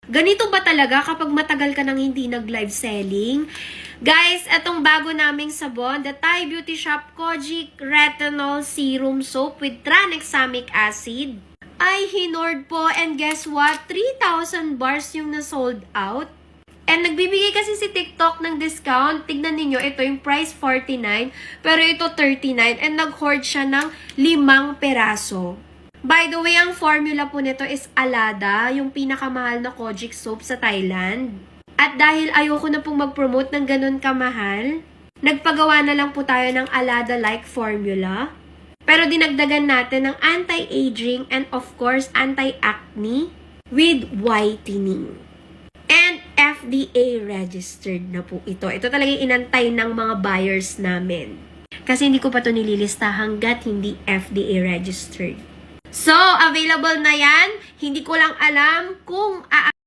Ganito ba talaga kapag matagal ka nang hindi nag-live selling? Guys, etong bago naming sabon, the Thai Beauty Shop Kojic Retinol Serum Soap with tranexamic acid, ay hinord po, and guess what? 3,000 bars yung na-sold out. And nagbibigay kasi si TikTok ng discount. Tignan ninyo, ito yung price 49, pero ito 39, and nag-hoard siya ng 5 peraso. By the way, ang formula po nito is Alada, yung pinakamahal na Kojic soap sa Thailand. At dahil ayoko na pong mag-promote ng ganun kamahal, nagpagawa na lang po tayo ng Alada-like formula. Pero dinagdagan natin ng anti-aging and of course anti-acne with whitening. And FDA registered na po ito. Ito talaga yung inantay ng mga buyers namin. Kasi hindi ko pa ito nililista hanggat hindi FDA registered. So, available na yan. Hindi ko lang alam kung